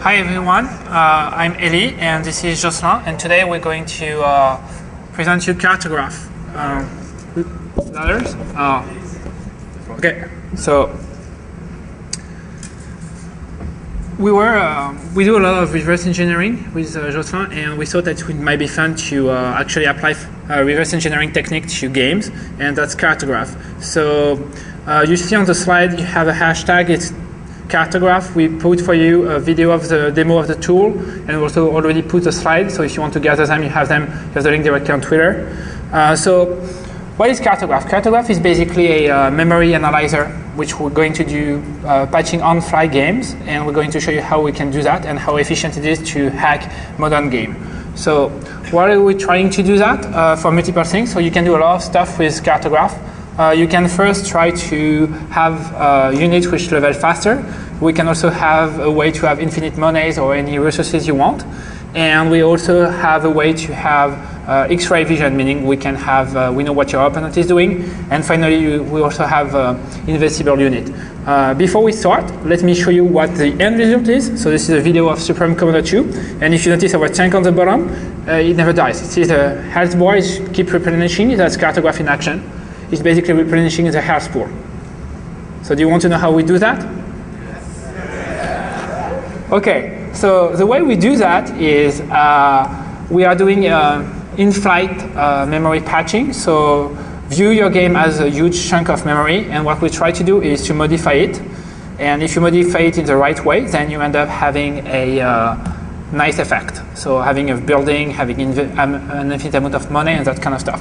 Hi everyone, I'm Eli and this is Jocelyn, and today we're going to present you Kartograph. Others? Okay, so we do a lot of reverse engineering with Jocelyn, and we thought that it might be fun to actually apply reverse engineering technique to games, and that's Kartograph. So you see on the slide you have a hashtag. It's Kartograph. We put for you a video of the demo of the tool, and also already put a slide. So if you want to gather them, you have the link directly on Twitter. So what is Kartograph? Kartograph is basically a memory analyzer, which we're going to do patching on-fly games, and we're going to show you how we can do that and how efficient it is to hack modern game. So why are we trying to do that? For multiple things. So you can do a lot of stuff with Kartograph. You can first try to have units which level faster. We can also have a way to have infinite monies or any resources you want. And we also have a way to have X-ray vision, meaning we can have, we know what your opponent is doing. And finally, we also have invincible unit. Before we start, let me show you what the end result is. So this is a video of Supreme Commander 2. And if you notice our tank on the bottom, it never dies. See the health bar is keep replenishing. That's Kartograph in action. It's basically replenishing the health pool. So do you want to know how we do that? Yes. Okay, so the way we do that is we are doing in-flight memory patching. So view your game as a huge chunk of memory, and what we try to do is to modify it. And if you modify it in the right way, then you end up having a nice effect. So having a building, having an infinite amount of money, and that kind of stuff.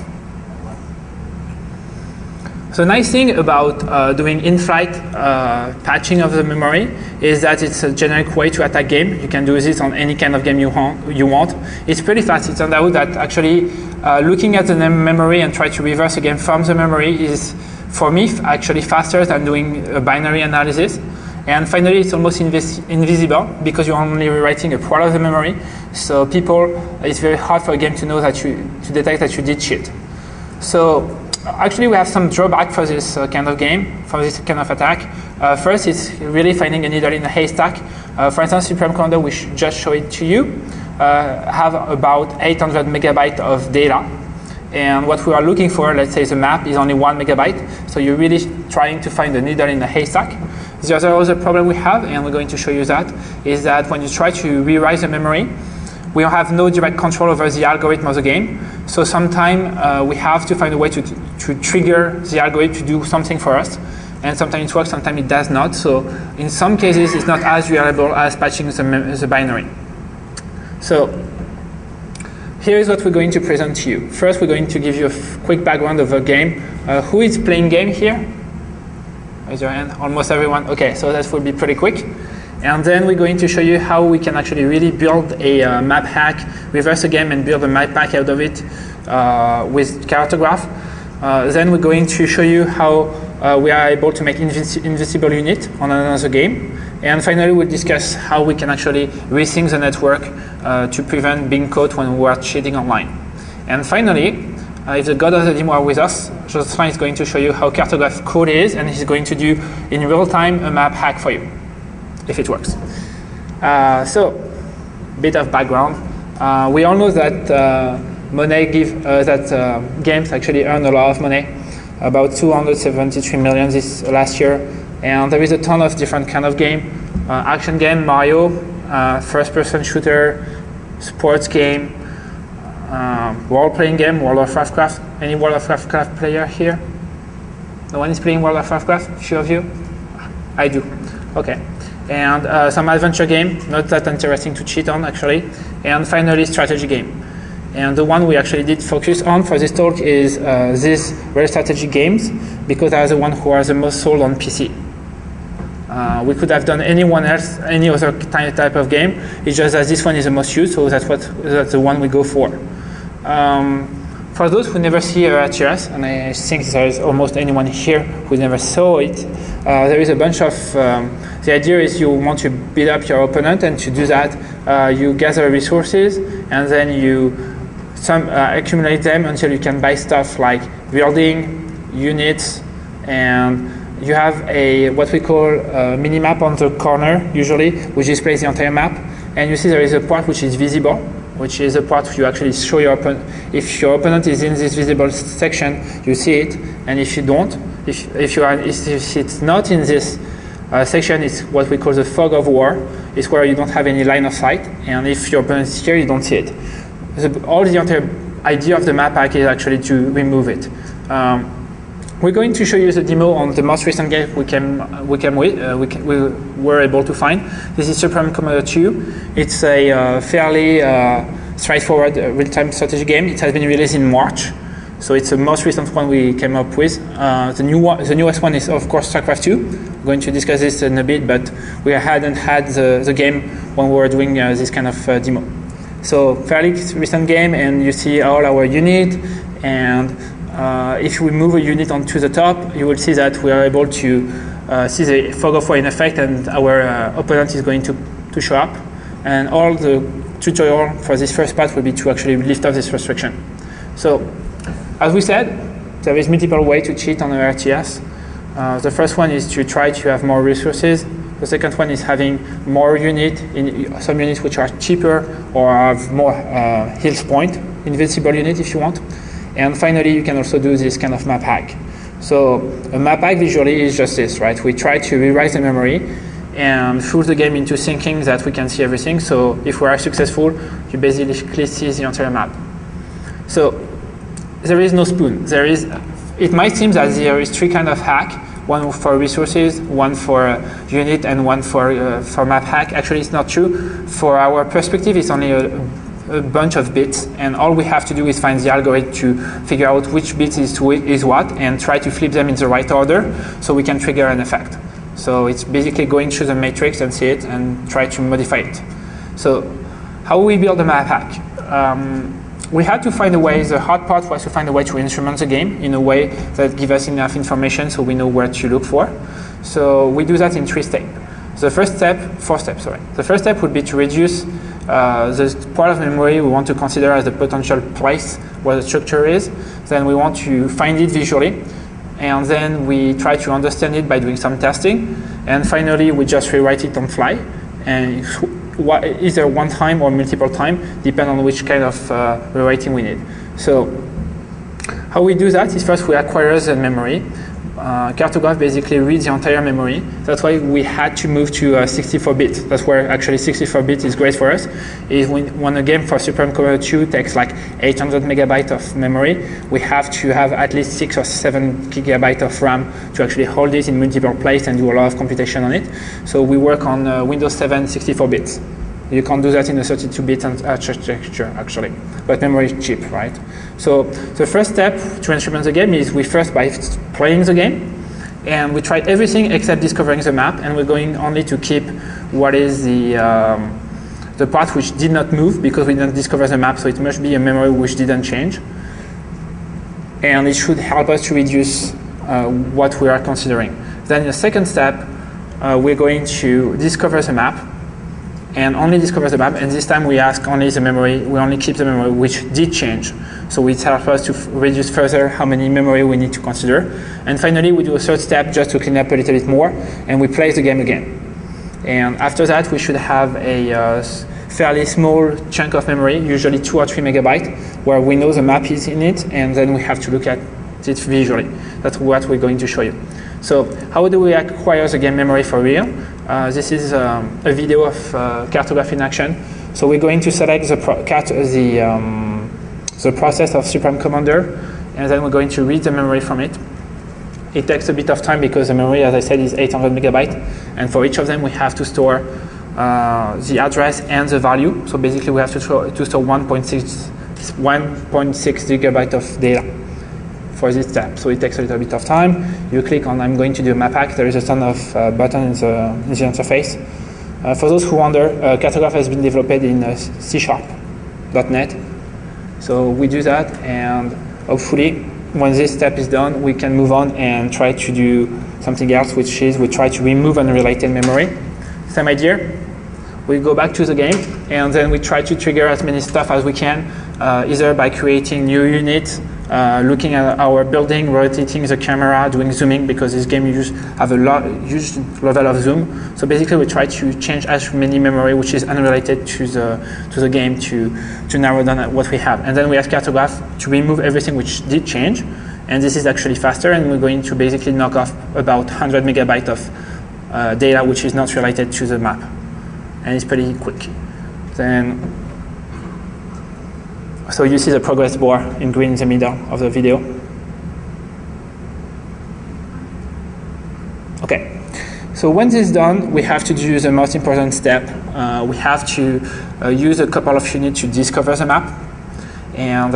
So the nice thing about doing in-flight patching of the memory is that it's a generic way to attack game. You can do this on any kind of game you want. It's pretty fast. It turned out that actually looking at the memory and try to reverse a game from the memory is, for me, actually faster than doing a binary analysis. And finally, it's almost invisible because you're only rewriting a part of the memory. So it's very hard for a game to know that to detect that you did cheat. So actually, we have some drawback for this kind of game, for this kind of attack. First, it's really finding a needle in a haystack. For instance, Supreme Commander, we should just show it to you, have about 800 megabytes of data. And what we are looking for, let's say the map is only 1 megabyte. So you're really trying to find a needle in a haystack. The other problem we have, and we're going to show you that, is that when you try to rewrite the memory, we have no direct control over the algorithm of the game. So sometimes we have to find a way to trigger the algorithm to do something for us. And sometimes it works, sometimes it does not. So in some cases, it's not as reliable as patching the binary. So here is what we're going to present to you. First, we're going to give you a quick background of the game. Who is playing game here? Raise your hand. Almost everyone. Okay, so that will be pretty quick. And then we're going to show you how we can actually really build a map hack, reverse a game and build a map hack out of it with Kartograph. Then we're going to show you how we are able to make invisible unit on another game. And finally, we'll discuss how we can actually resync the network to prevent being caught when we are cheating online. And finally, if the god of the demo are with us, Jocelyn is going to show you how Kartograph code is, and he's going to do in real time a map hack for you, if it works. So, bit of background. We all know that games actually earn a lot of money, about 273 million this last year, and there is a ton of different kind of game. Action game, Mario, first-person shooter, sports game, role-playing game, World of Warcraft. Any World of Warcraft player here? No one is playing World of Warcraft? A few of you? I do. Okay. And some adventure game, not that interesting to cheat on actually. And finally, strategy game. And the one we actually did focus on for this talk is these real strategy games, because they are the ones who are the most sold on PC. We could have done any other type of game. It's just that this one is the most used, so that's the one we go for. For those who never see RTS, and I think there is almost anyone here who never saw it, there is a bunch of, the idea is you want to beat up your opponent, and to do that, you gather resources, and then you accumulate them until you can buy stuff like building, units, and you have what we call a minimap on the corner, usually, which displays the entire map. And you see there is a part which is visible, which is a part you actually show your opponent. If your opponent is in this visible section, you see it. And if you don't, if it's not in this section, it's what we call the fog of war. It's where you don't have any line of sight. And if your opponent is here, you don't see it. All the entire idea of the map pack is actually to remove it. We're going to show you the demo on the most recent game we were able to find. This is Supreme Commander 2. It's a fairly straightforward real-time strategy game. It has been released in March, so it's the most recent one we came up with. The newest one is, of course, Starcraft 2. We're going to discuss this in a bit, but we hadn't had the game when we were doing this kind of demo. So fairly recent game, and you see all our unit, and if we move a unit onto the top, you will see that we are able to see the fog of war in effect, and our opponent is going to show up. And all the tutorial for this first part will be to actually lift off this restriction. So, as we said, there is multiple ways to cheat on our RTS. The first one is to try to have more resources. The second one is having more units, some units which are cheaper or have more health point, invincible unit if you want. And finally, you can also do this kind of map hack. So a map hack visually is just this, right? We try to rewrite the memory and fool the game into thinking that we can see everything. So if we are successful, you basically see the entire map. So there is no spoon. It might seem that there is three kinds of hack: one for resources, one for unit, and one for map hack. Actually, it's not true. For our perspective, it's only a bunch of bits, and all we have to do is find the algorithm to figure out which bit is what, and try to flip them in the right order so we can trigger an effect. So it's basically going through the matrix and see it and try to modify it. So how we build a map hack? We had to find a way. The hard part was to find a way to instrument the game in a way that gives us enough information so we know where to look for. So we do that in four steps. The first step would be to reduce the part of memory we want to consider as the potential place where the structure is. Then we want to find it visually, and then we try to understand it by doing some testing. And finally, we just rewrite it on fly, and either one time or multiple times, depending on which kind of rewriting we need. So how we do that is first we acquire the memory. Kartograph basically reads the entire memory. That's why we had to move to 64-bit. That's where actually 64-bit is great for us. Is when a game for Supreme Commander 2 takes like 800 megabytes of memory, we have to have at least 6 or 7 gigabytes of RAM to actually hold it in multiple places and do a lot of computation on it. So we work on Windows 7 64-bits. You can't do that in a 32-bit architecture, actually. But memory is cheap, right? So the first step to instrument the game is we first by playing the game, and we try everything except discovering the map, and we're going only to keep what is the part which did not move because we didn't discover the map, so it must be a memory which didn't change. And it should help us to reduce what we are considering. Then in the second step, we're going to discover the map, and only discover the map, and this time we ask only the memory, we only keep the memory which did change. So it helps us to reduce further how many memory we need to consider. And finally, we do a third step just to clean up a little bit more, and we play the game again. And after that, we should have a fairly small chunk of memory, usually 2 or 3 megabytes, where we know the map is in it, and then we have to look at it visually. That's what we're going to show you. So how do we acquire the game memory for real? This is a video of Kartograph in action. So we're going to select the process of Supreme Commander, and then we're going to read the memory from it. It takes a bit of time because the memory, as I said, is 800 megabytes, and for each of them we have to store the address and the value. So basically we have to store 1.6 gigabytes of data for this step. So it takes a little bit of time. You click on I'm going to do a map hack. There is a ton of buttons in the interface. For those who wonder, Kartograph has been developed in C#.net. So we do that, and hopefully when this step is done, we can move on and try to do something else, which is we try to remove unrelated memory. Same idea. We go back to the game, and then we try to trigger as many stuff as we can, either by creating new units looking at our building, rotating the camera, doing zooming, because this game have a huge level of zoom. So basically we try to change as many memory which is unrelated to the game to narrow down what we have. And then we ask Kartograph to remove everything which did change, and this is actually faster, and we're going to basically knock off about 100 megabytes of data which is not related to the map. And it's pretty quick. Then, so you see the progress bar in green in the middle of the video. Okay, so when this is done, we have to do the most important step. We have to use a couple of units to discover the map, and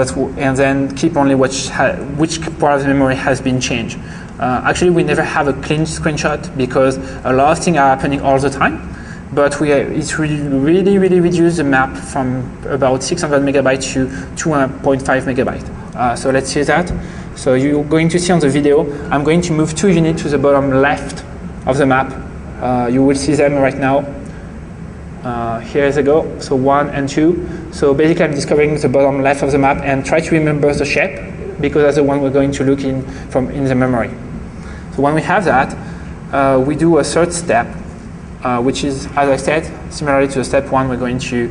then keep only which part of the memory has been changed. Actually, we never have a clean screenshot because a lot of things are happening all the time. But it's really reduced the map from about 600 megabytes to 2.5 megabytes. So let's see that. So you're going to see on the video, I'm going to move 2 units to the bottom left of the map. You will see them right now. Here they go. So 1 and 2. So basically I'm discovering the bottom left of the map and try to remember the shape because that's the one we're going to look in the memory. So when we have that, we do a third step. Which is, as I said, similarly to step 1, we're going to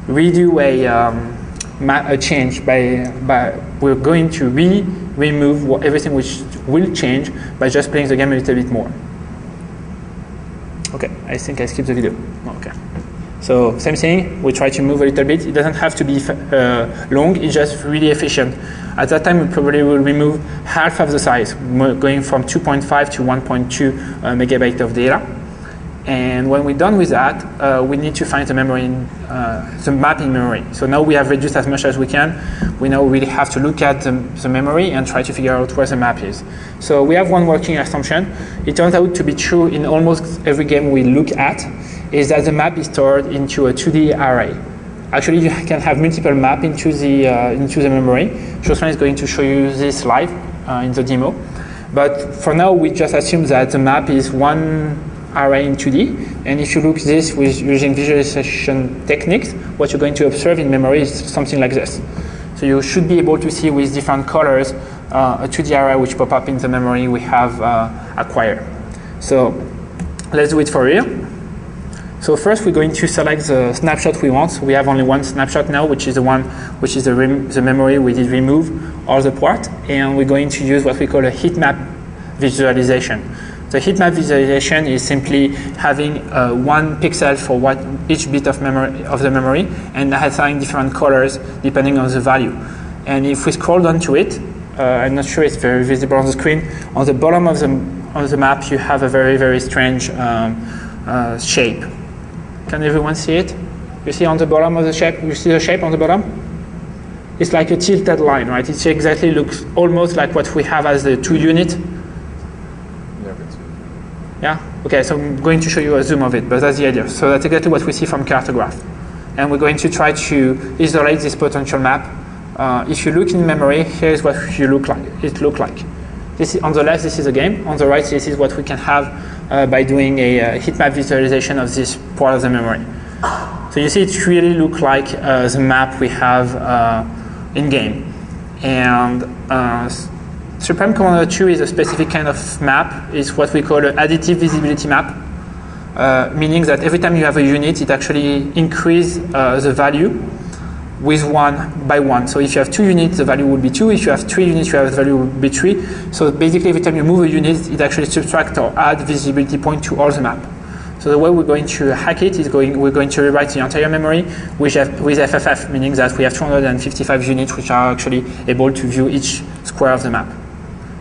redo a change we're going to remove everything which will change by just playing the game a little bit more. Okay, I think I skipped the video. Okay. So same thing, we try to move a little bit. It doesn't have to be long, it's just really efficient. At that time, we probably will remove half of the size, going from 2.5 to 1.2 megabytes of data. And when we're done with that, we need to find the memory, the map in memory. So now we have reduced as much as we can. We now really have to look at the memory and try to figure out where the map is. So we have one working assumption. It turns out to be true in almost every game we look at, is that the map is stored into a 2D array. Actually, you can have multiple maps into the memory. Jocelyn is going to show you this live in the demo. But for now, we just assume that the map is one array in 2D, and if you look this using visualization techniques, what you're going to observe in memory is something like this. So you should be able to see with different colors a 2D array which pop up in the memory we have acquired. So let's do it for real. So first we're going to select the snapshot we want. So we have only one snapshot now, which is the one which is the memory we did remove all the part, and we're going to use what we call a heat map visualization. The heat map visualization is simply having 1 pixel for each bit of the memory and assigning different colors depending on the value. And if we scroll down to it, I'm not sure it's very visible on the screen. On the bottom of the map, you have a very strange shape. Can everyone see it? You see on the bottom of the shape? You see the shape on the bottom? It's like a tilted line, right? It exactly looks almost like what we have as the 2 unit. Yeah? Okay, so I'm going to show you a zoom of it, but that's the idea. So that's exactly what we see from Kartograph. And we're going to try to isolate this potential map. If you look in memory, here's what it looks like. This is, on the left, this is a game. On the right, this is what we can have by doing a heat map visualization of this part of the memory. So you see it really looks like the map we have in-game. And Supreme Commander 2 is a specific kind of map. It's what we call an additive visibility map, meaning that every time you have a unit, it actually increases the value with 1 by 1. So if you have 2 units, the value will be 2. If you have 3 units, the value will be 3. So basically, every time you move a unit, it actually subtracts or adds visibility point to all the map. So the way we're going to hack it is we're going to rewrite the entire memory with FFF, meaning that we have 255 units which are actually able to view each square of the map.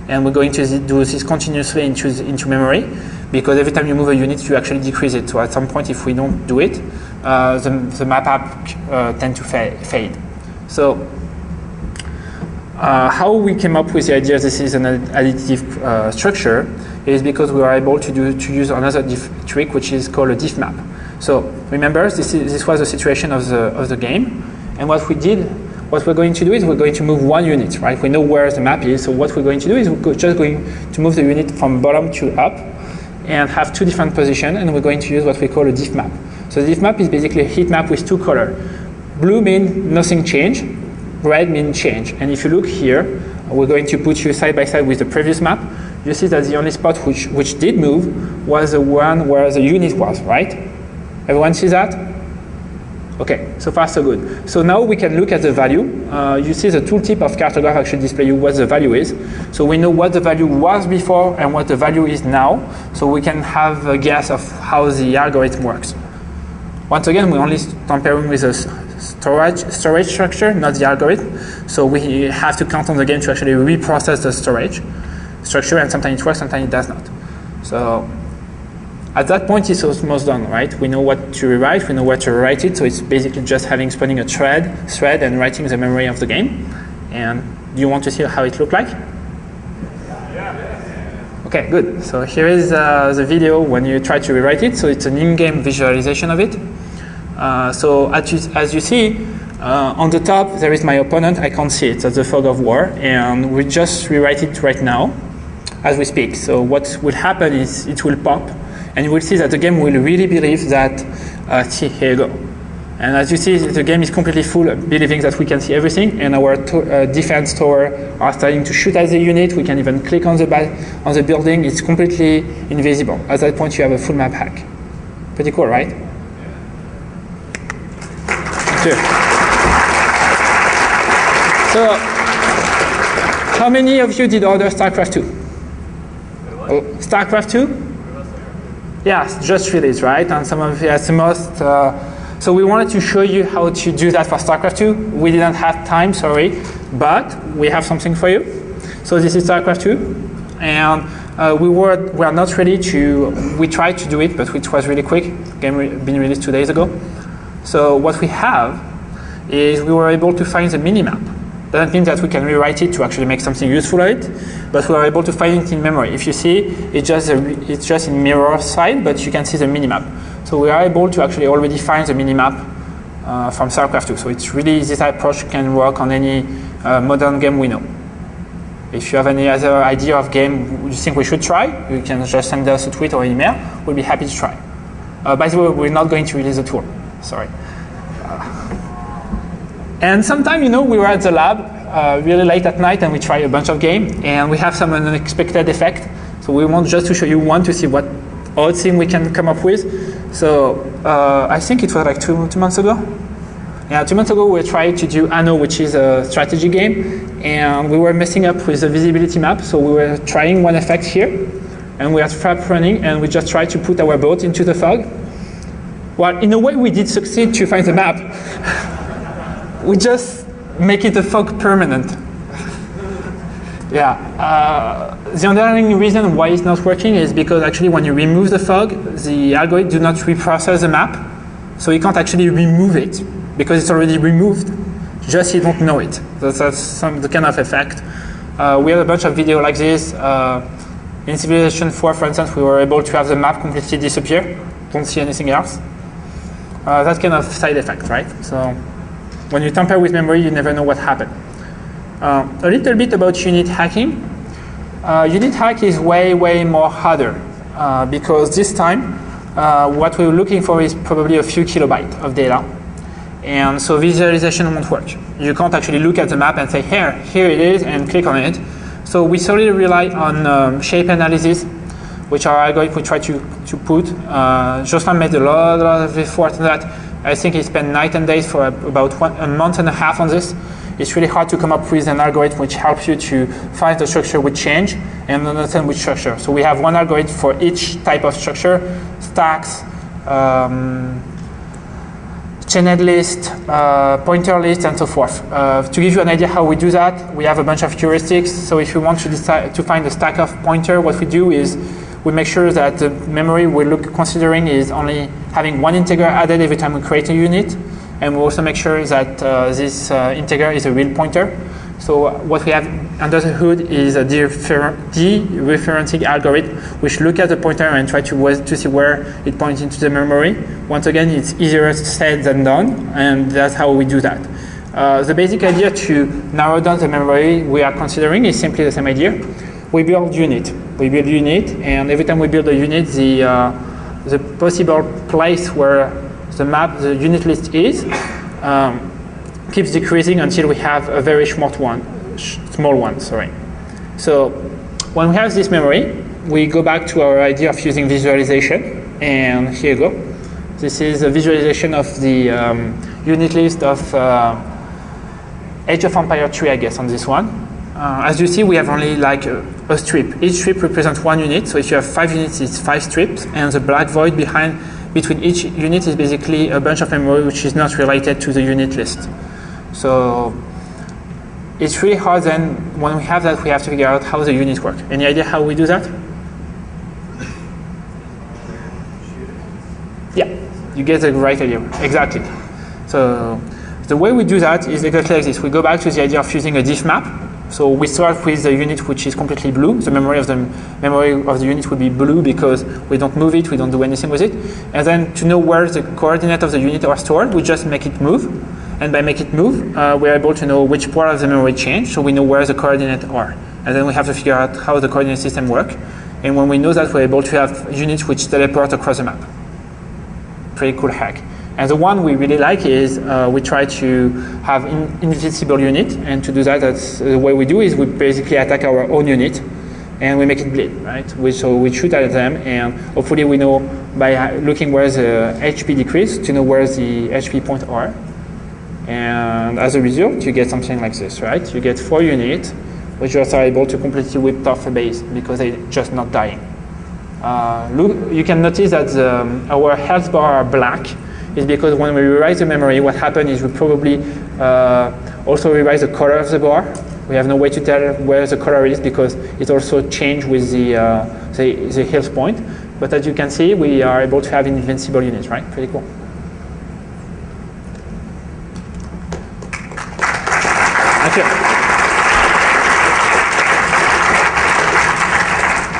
And we're going to do this continuously into memory, because every time you move a unit, you actually decrease it. So at some point, if we don't do it, the map app tend to fade. So how we came up with the idea this is an additive structure is because we were able to use another trick, which is called a diff map. So remember, this was the situation of the game, and what we're going to do is we're going to move 1 unit, right? We know where the map is, so what we're going to do is we're just going to move the unit from bottom to up and have 2 different positions, and we're going to use what we call a diff map. So the diff map is basically a heat map with 2 colors. Blue means nothing changed, red means change. And if you look here, we're going to put you side by side with the previous map. You see that the only spot which did move was the one where the unit was, right? Everyone sees that? Okay, so far so good. So now we can look at the value. You see the tooltip of Kartograph actually display you what the value is. So we know what the value was before and what the value is now. So we can have a guess of how the algorithm works. Once again, we're only comparing with the storage structure, not the algorithm. So we have to count on the game to actually reprocess the storage structure, and sometimes it works, sometimes it does not. So at that point, it's almost done, right? We know what to rewrite, we know where to write it, so it's basically just spawning a thread and writing the memory of the game. And do you want to see how it looked like? Okay, good. So here is the video when you try to rewrite it. So it's an in-game visualization of it. So as you see, on the top, there is my opponent. I can't see it. That's the fog of war. And we just rewrite it right now as we speak. So what will happen is it will pop. And you will see that the game will really believe that, see, here you go. And as you see, the game is completely full, believing that we can see everything. And our defense tower are starting to shoot at the unit. We can even click on the building. It's completely invisible. At that point, you have a full map hack. Pretty cool, right? Sure. So, how many of you did order Starcraft 2? Oh, Starcraft 2? Yes, just released, right? And some of you, as the most. So we wanted to show you how to do that for Starcraft 2. We didn't have time, sorry, but we have something for you. So this is Starcraft 2, and we are not ready to. We tried to do it, but it was really quick. Game been released 2 days ago. So what we have is we were able to find the minimap. Doesn't mean that we can rewrite it to actually make something useful of it, but we are able to find it in memory. If you see, it's just in mirror side, but you can see the minimap. So we are able to actually already find the minimap from Starcraft 2. So it's really, this approach can work on any modern game we know. If you have any other idea of game you think we should try, you can just send us a tweet or email. We'll be happy to try. By the way, we're not going to release the tool. Sorry. And sometime, we were at the lab really late at night and we tried a bunch of games and we have some unexpected effect. So we want just to show you one to see what odd thing we can come up with. So I think it was like two months ago. Yeah, 2 months ago we tried to do Anno, which is a strategy game, and we were messing up with the visibility map. So we were trying one effect here, and we had trap running, and we just tried to put our boat into the fog. Well, in a way we did succeed to find the map. We just make it a fog permanent. Yeah. The underlying reason why it's not working is because actually when you remove the fog, the algorithm do not reprocess the map, so you can't actually remove it because it's already removed. Just you don't know it. That's the kind of effect. We have a bunch of video like this. In Civilization 4, for instance, we were able to have the map completely disappear. Don't see anything else. That kind of side effect, right? So when you tamper with memory, you never know what happened. A little bit about unit hacking. Unit hack is way, way more harder because this time what we're looking for is probably a few kilobytes of data. And so visualization won't work. You can't actually look at the map and say, here it is, and click on it. So we solely rely on shape analysis, which our algorithm we try to put. Jocelyn made a lot of effort on that. I think he spent night and days for about a month and a half on this. It's really hard to come up with an algorithm which helps you to find the structure with change and understand which structure. So we have one algorithm for each type of structure: stacks, chained list, pointer list, and so forth. To give you an idea how we do that, we have a bunch of heuristics. So if you want to decide to find a stack of pointer, what we do is we make sure that the memory we're considering is only having one integer added every time we create a unit. And we also make sure that this integer is a real pointer. So what we have under the hood is a dereferencing algorithm, which look at the pointer and try to see where it points into the memory. Once again, it's easier said than done, and that's how we do that. The basic idea to narrow down the memory we are considering is simply the same idea. We build unit. We build unit, and every time we build a unit, the possible place where the unit list is keeps decreasing until we have a very short one. small one, sorry. So when we have this memory, we go back to our idea of using visualization, and here you go. This is a visualization of the unit list of Age of Empire 3, I guess, on this one. As you see, we have only like a strip. Each strip represents one unit, so if you have 5 units, it's 5 strips, and the black void between each unit is basically a bunch of memory which is not related to the unit list. So it's really hard then, when we have that, we have to figure out how the units work. Any idea how we do that? Yeah, you get the right idea, exactly. So the way we do that is exactly like this. We go back to the idea of using a diff map. So we start with the unit which is completely blue. The memory of the unit will be blue because we don't move it, we don't do anything with it. And then to know where the coordinates of the unit are stored, we just make it move. And by make it move, we're able to know which part of the memory changed, so we know where the coordinates are. And then we have to figure out how the coordinate system works. And when we know that, we're able to have units which teleport across the map. Pretty cool hack. And the one we really like is we try to have invincible unit, and to do that, that's the way we do is we basically attack our own unit, and we make it bleed, right? So we shoot at them, and hopefully we know by looking where the HP decrease to know where the HP points are. And as a result, you get something like this, right? You get 4 units, which are able to completely whip off a base because they're just not dying. Look, you can notice that our health bar are black. Is because when we rewrite the memory, what happened is we probably also rewrite the color of the bar. We have no way to tell where the color is because it also changed with the health point. But as you can see, we are able to have invincible units, right? Pretty cool. Okay.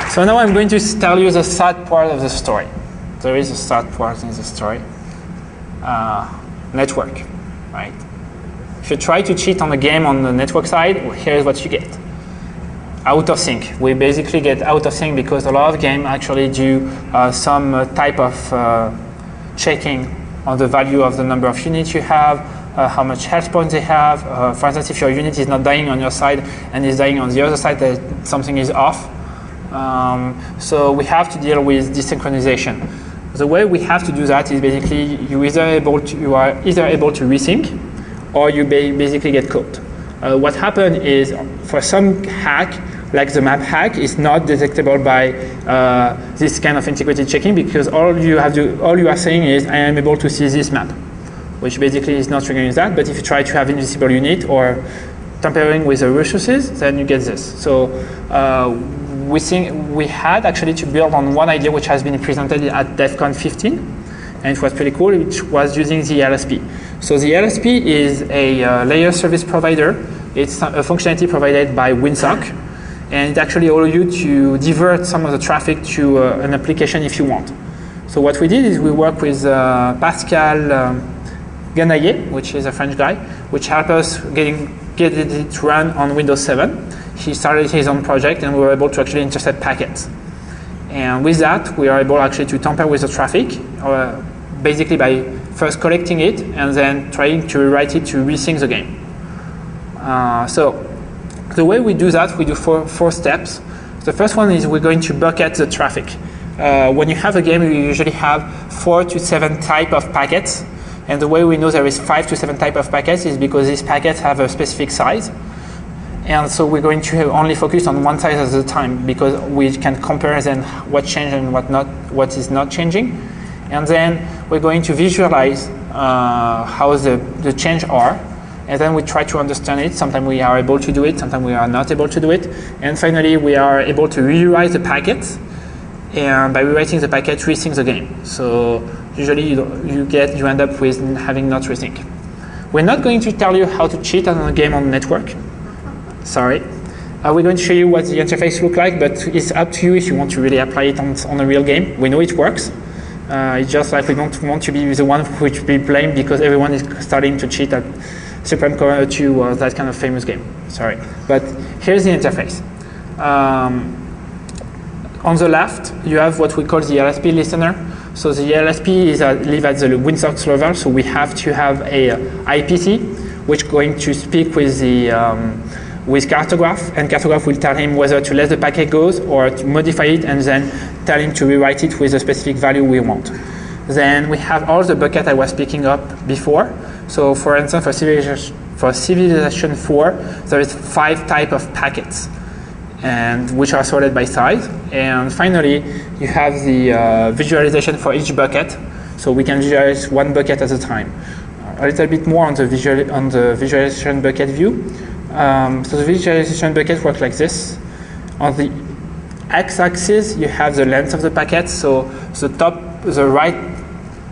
So now I'm going to tell you the sad part of the story. There is a sad part in the story. Network, right? If you try to cheat on a game on the network side, well, here's what you get. Out of sync. We basically get out of sync because a lot of games actually do some type of checking on the value of the number of units you have, how much health points they have. For instance, if your unit is not dying on your side and is dying on the other side, that something is off. So we have to deal with desynchronization. The way we have to do that is basically you are either able to resync, or you basically get caught. What happened is for some hack, like the map hack, is not detectable by this kind of integrated checking because all you are saying is I am able to see this map, which basically is not triggering that. But if you try to have invisible unit or tampering with the resources, then you get this. So we think we had actually to build on one idea which has been presented at Defcon 15, and it was pretty cool, which was using the LSP. So the LSP is a layer service provider. It's a functionality provided by WinSock, and it actually allows you to divert some of the traffic to an application if you want. So what we did is we worked with Pascal Ganaye, which is a French guy, which helped us get it to run on Windows 7. He started his own project, and we were able to actually intercept packets. And with that, we are able actually to tamper with the traffic, basically by first collecting it and then trying to rewrite it to resync the game. So the way we do that, we do four steps. The first one is we're going to bucket the traffic. When you have a game, you usually have 4 to 7 type of packets. And the way we know there is 5 to 7 type of packets is because these packets have a specific size. And so we're going to only focus on one size at a time because we can compare then what changed and what is not changing. And then we're going to visualize how the change are. And then we try to understand it. Sometimes we are able to do it, sometimes we are not able to do it. And finally, we are able to rewrite the packets. And by rewriting the packet, resync the game. So usually you end up with having not resync. We're not going to tell you how to cheat on a game on the network. Sorry. We're going to show you what the interface looks like, but it's up to you if you want to really apply it on a real game. We know it works. It's just like we don't want to be the one who will be blamed because everyone is starting to cheat at Supreme Commander 2 or that kind of famous game. Sorry. But here's the interface. On the left, you have what we call the LSP listener. So the LSP live at the WinSock level, so we have to have a IPC, which is going to speak with the with Kartograph, and Kartograph will tell him whether to let the packet go or to modify it, and then tell him to rewrite it with a specific value we want. Then we have all the buckets I was picking up before. So for instance, for civilization 4, there is 5 types of packets, and which are sorted by size. And finally, you have the visualization for each bucket. So we can visualize one bucket at a time. A little bit more on the visualization bucket view. So the visualization bucket works like this. On the x-axis, you have the length of the packet. So the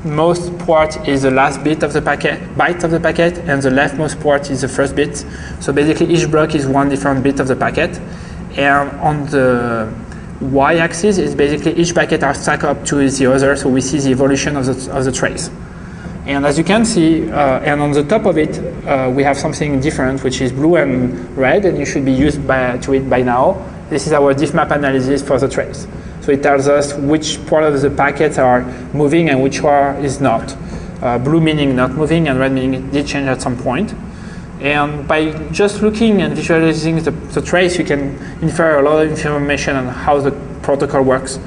rightmost port is the last bit of the packet, and the leftmost port is the first bit. So basically, each block is one different bit of the packet. And on the y-axis is basically each packet are stacked up to the other, so we see the evolution of the trace. And as you can see, and on the top of it, we have something different, which is blue and red, and you should be used to it by now. This is our diff map analysis for the trace. So it tells us which part of the packets are moving and which one is not. Blue meaning not moving, and red meaning it did change at some point. And by just looking and visualizing the trace, you can infer a lot of information on how the protocol works.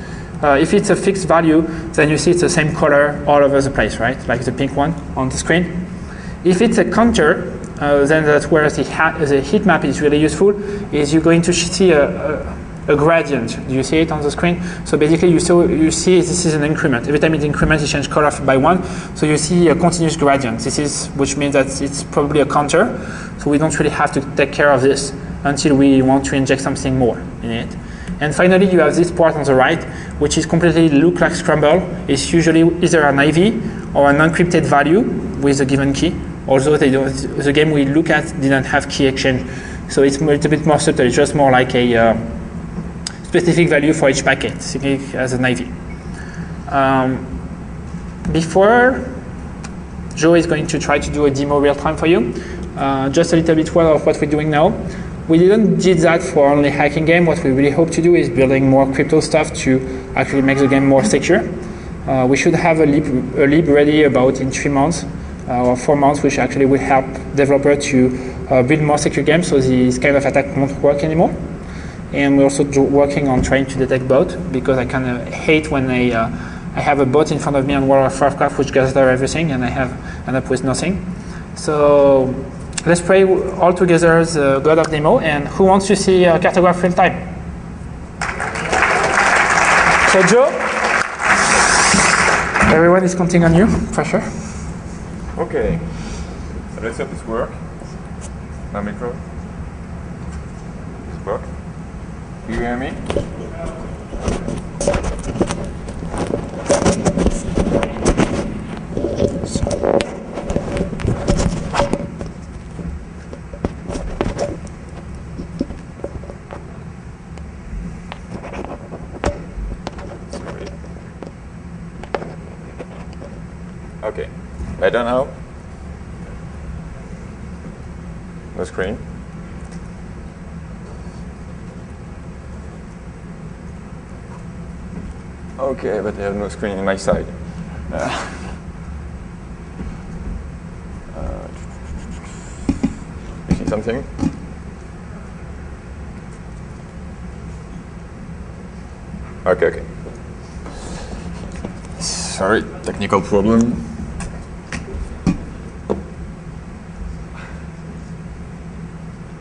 If it's a fixed value, then you see it's the same color all over the place, right? Like the pink one on the screen. If it's a counter, then that's where the heat map is really useful, is you're going to see a gradient. Do you see it on the screen? So basically you see this is an increment. Every time it increments, it changes color by 1. So you see a continuous gradient. Which means that it's probably a counter. So we don't really have to take care of this until we want to inject something more in it. And finally, you have this part on the right, which is completely look like scramble. It's usually either an IV or an encrypted value with a given key. Although the game we look at didn't have key exchange. So it's a little bit more subtle. It's just more like a specific value for each packet, simply as an IV. Before, Joe is going to try to do a demo real time for you. Just a little bit more of what we're doing now. We didn't did that for only hacking game. What we really hope to do is building more crypto stuff to actually make the game more secure. We should have a lib ready about in 3 months or 4 months, which actually will help developers to build more secure games, so this kind of attack won't work anymore. And we're also working on trying to detect bots, because I kind of hate when I have a bot in front of me on World of Warcraft which gathers everything, and I end up with nothing. So let's pray all together the God of Demo. And who wants to see Kartograph real time? So Joe, everyone is counting on you. Pressure. Okay. So let's have this work. My micro. This work. Do you hear me? Okay, better now? No screen? Okay, but I have no screen on my side. You see something? Okay. Sorry, technical problem.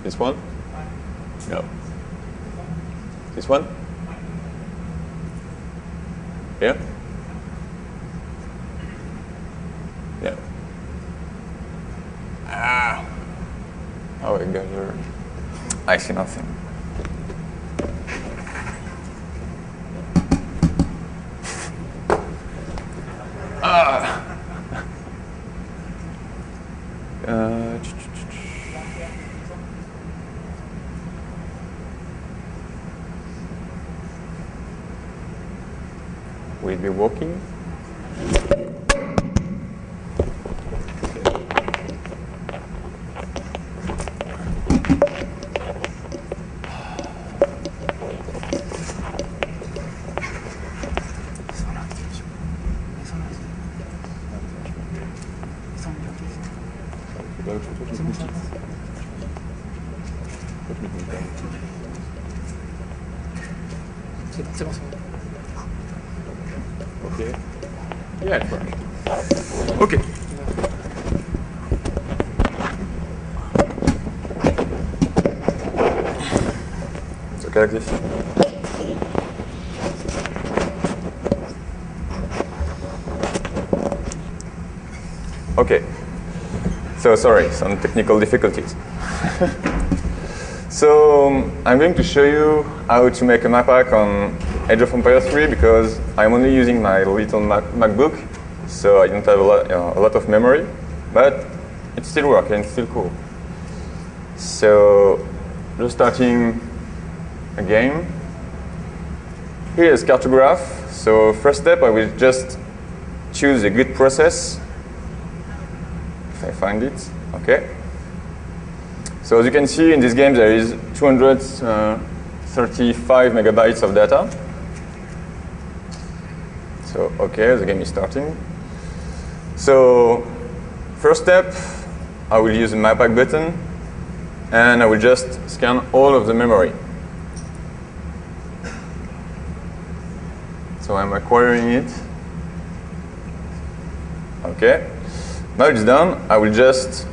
This one? No. This one? Yeah? Yeah. Ah! Oh, I got your... I see nothing. Ah! Will it be working? C'est bon. Okay. Yeah, it works. Okay. It's okay like this. Okay. So sorry, some technical difficulties. So I'm going to show you how to make a map pack on Age of Empires 3 because I'm only using my little MacBook, so I don't have a lot of memory, but it still works and it's still cool. So just starting a game. Here is Kartograph. So first step, I will just choose a good process. If I find it, okay. So as you can see in this game, there is 235 megabytes of data. So okay, the game is starting. So first step, I will use the map pack button, and I will just scan all of the memory. So I'm acquiring it. Okay. Now it's done. I will just,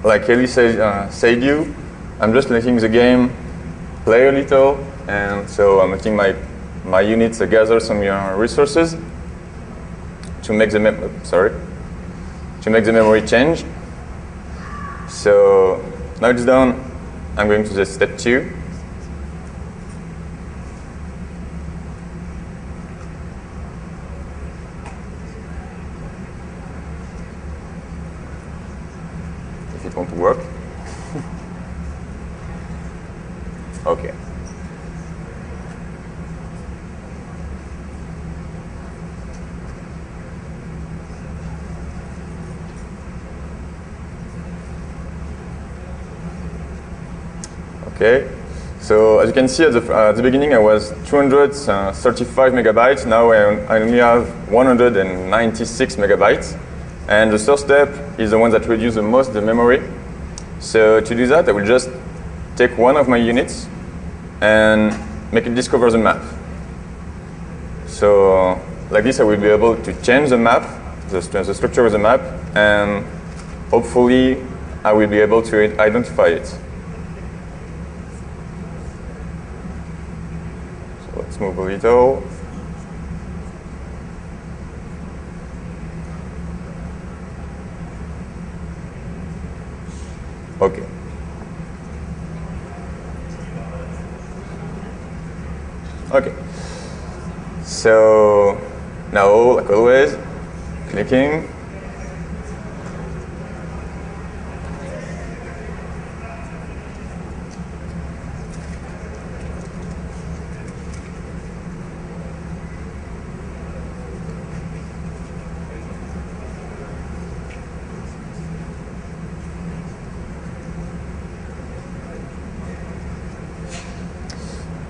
like Ellie said you, I'm just letting the game play a little, and so I'm letting my units gather some resources to make the memory change. So now it's done. I'm going to the step 2. Want to work. Okay. Okay. So as you can see at the beginning, I was 235 megabytes. Now I only have 196 megabytes. And the third step is the one that reduces the most the memory. So to do that, I will just take one of my units and make it discover the map. So like this, I will be able to change the map, the structure of the map, and hopefully I will be able to identify it. So let's move a little. Okay. Okay. So now, like always, clicking.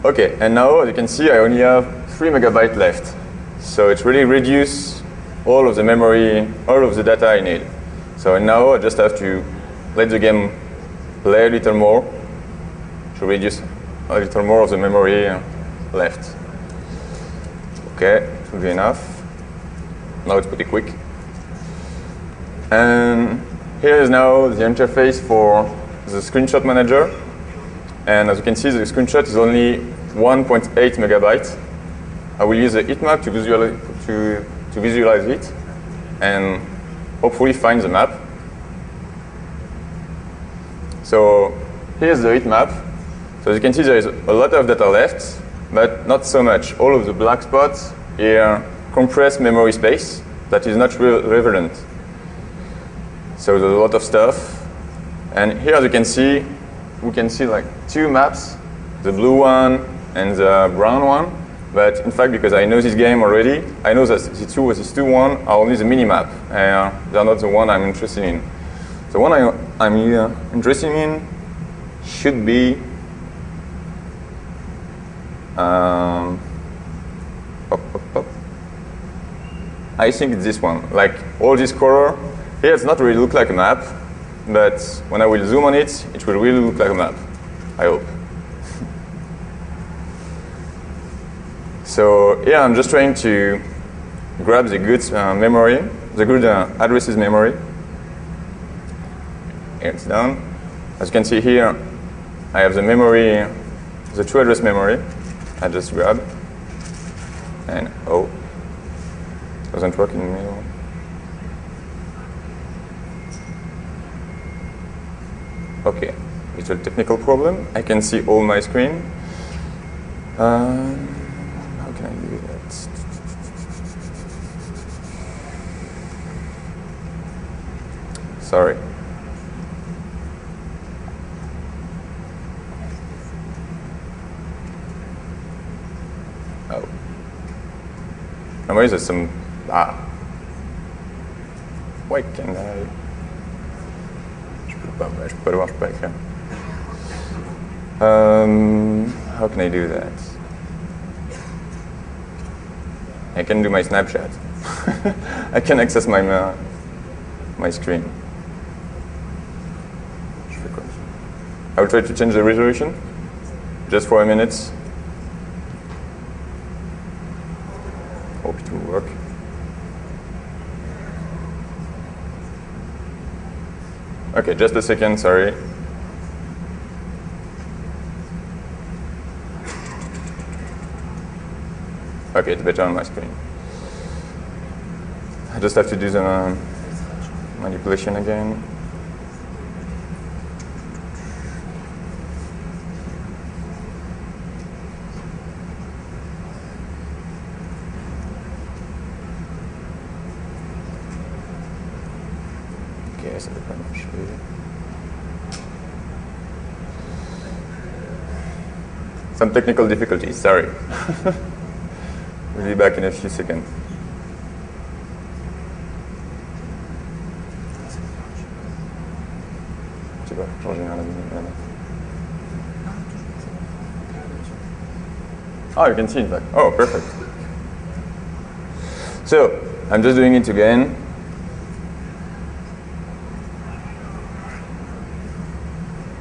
Okay, and now you can see I only have 3 megabytes left. So it really reduced all of the memory, all of the data I need. So now I just have to let the game play a little more to reduce a little more of the memory left. Okay, it will be enough. Now it's pretty quick. And here is now the interface for the screenshot manager. And as you can see, the screenshot is only 1.8 megabytes. I will use the heatmap to visualize it and hopefully find the map. So here's the heatmap. So as you can see, there is a lot of data left, but not so much. All of the black spots here compress memory space that is not relevant. So there's a lot of stuff. And here, as you can see, we can see like 2 maps, the blue one and the brown one. But in fact, because I know this game already, I know that these two one are only the mini-map. They're not the one I'm interested in. The one I'm interested in should be I think it's this one. Like all this color, here it's not really look like a map, but when I will zoom on it, it will really look like a map. I hope. So here I'm just trying to grab the good memory, the good addresses memory. Here it's done. As you can see here, I have the memory, the true address memory. I just grab, and oh, doesn't work in the middle. Okay, it's a technical problem. I can see all my screen. How can I do that? Sorry. Oh. Why is there some... Why can't I... Je peux pas le voir, je peux pas écrire. How can I do that? I can do my snapshot. I can access my my screen. I will try to change the resolution just for a minute. Hope it will work. Okay, just a second, sorry. Okay, it's better on my screen. I just have to do the manipulation again. Okay, ça devrait marcher. Some technical difficulties, sorry. We'll be back in a few seconds. Oh, you can see it back. Oh, perfect. So, I'm just doing it again.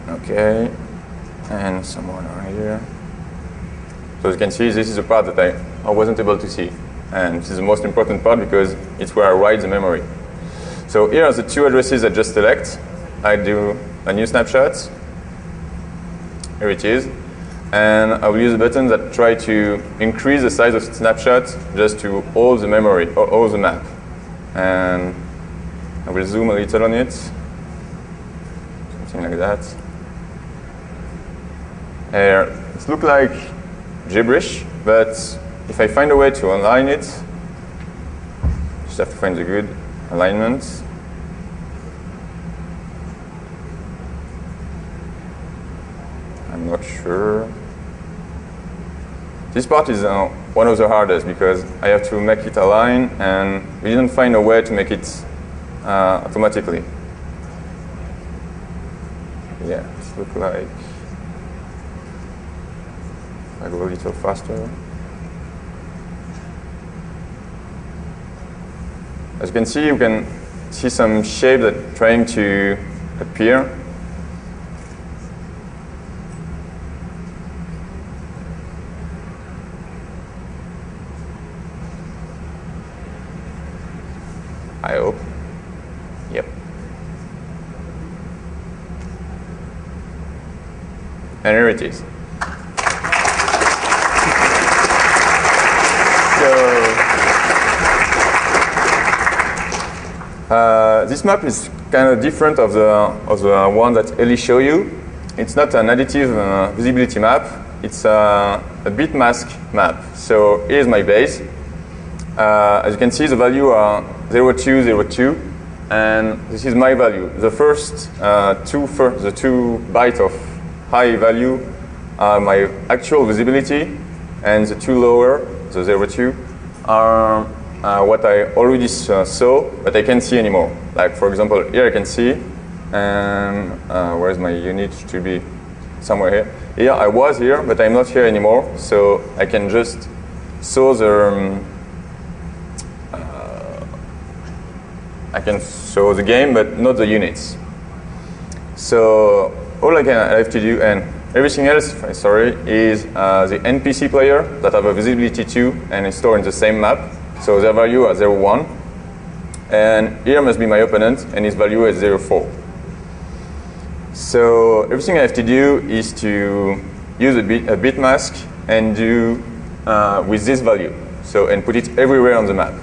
Okay, and someone right here. So as you can see, this is the part that I wasn't able to see. And this is the most important part because it's where I write the memory. So here are the two addresses I just select. I do a new snapshot. Here it is. And I will use a button that try to increase the size of the snapshot just to hold the memory, or hold the map. And I will zoom a little on it. Something like that. It looks like gibberish, but if I find a way to align it, just have to find the good alignment. I'm not sure. This part is one of the hardest because I have to make it align, and we didn't find a way to make it automatically. Yeah, it looks like I go a little faster. As you can see some shape that trying to appear. I hope. Yep. And here it is. This map is kind of different of the one that Ellie showed you. It's not an additive visibility map. It's a bit mask map. So here's my base. As you can see, the value are 0, 2, 0, 2, and this is my value. The first the two bytes of high value are my actual visibility, and the two lower, the 0, 2, are what I already saw, but I can't see anymore. Like for example, here I can see, and where's my unit to be? Somewhere here. Here I was here, but I'm not here anymore, so I can just show the I can show the game, but not the units. So all I have to do, and everything else, sorry, is the NPC player that have a visibility 2 and is stored in the same map. So their value are 0, 1. And here must be my opponent, and his value is 0, 4. So everything I have to do is to use a bit mask and do with this value. So, and put it everywhere on the map.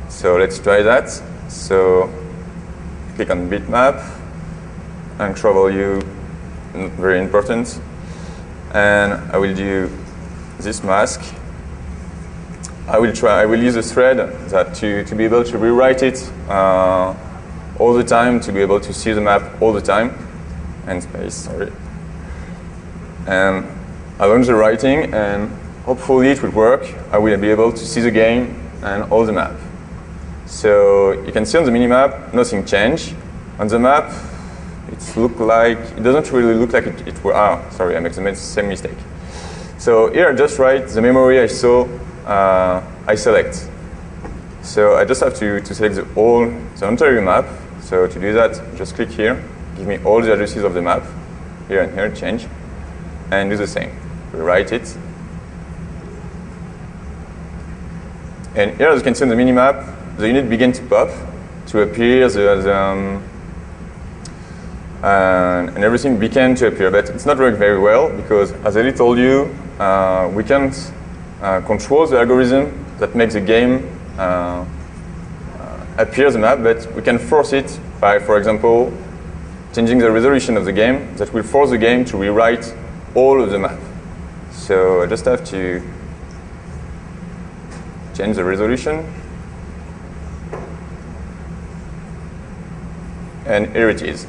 So let's try that. So click on bitmap and travel view, very important. And I will do this mask. I will use a thread that to be able to rewrite it all the time, to be able to see the map all the time. And space, sorry. And I launch the writing, and hopefully it will work. I will be able to see the game and all the map. So you can see on the minimap, nothing changed. On the map, it doesn't really look like it were. Sorry, I made the same mistake. So here I just write the memory I saw. I select. So I just have to select the entire map. So to do that, just click here, give me all the addresses of the map, here and here, change, and do the same. Rewrite it. And here, as you can see on the minimap, the unit begin to pop, to appear, and everything began to appear. But it's not working very well because, as I told you, we can't control the algorithm that makes the game appear the map, but we can force it by, for example, changing the resolution of the game that will force the game to rewrite all of the map. So I just have to change the resolution. And here it is.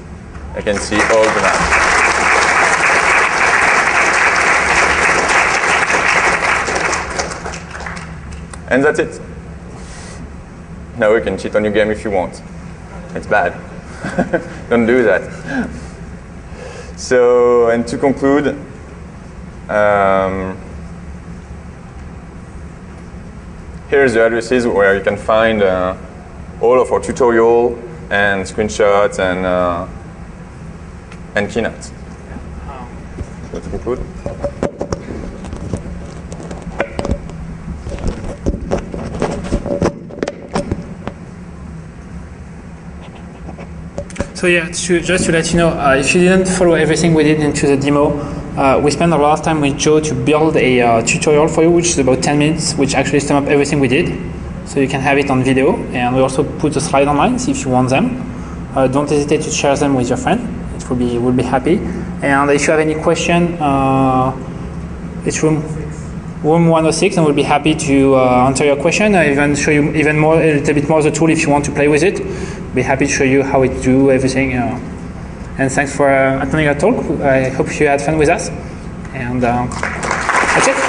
I can see all the map. And that's it. Now you can cheat on your game if you want. It's bad. Don't do that. So, and to conclude, here's the addresses where you can find all of our tutorial and screenshots and keynotes. So to conclude. So yeah, just to let you know, if you didn't follow everything we did into the demo, we spent a lot of time with Joe to build a tutorial for you, which is about 10 minutes, which actually sums up everything we did. So you can have it on video, and we also put the slide online if you want them. Don't hesitate to share them with your friend. We'll be happy. And if you have any question, it's room 106, and we'll be happy to answer your question, or even show you a little bit more of the tool if you want to play with it. Be happy to show you how it do everything. And thanks for attending our talk. I hope you had fun with us. And that's it.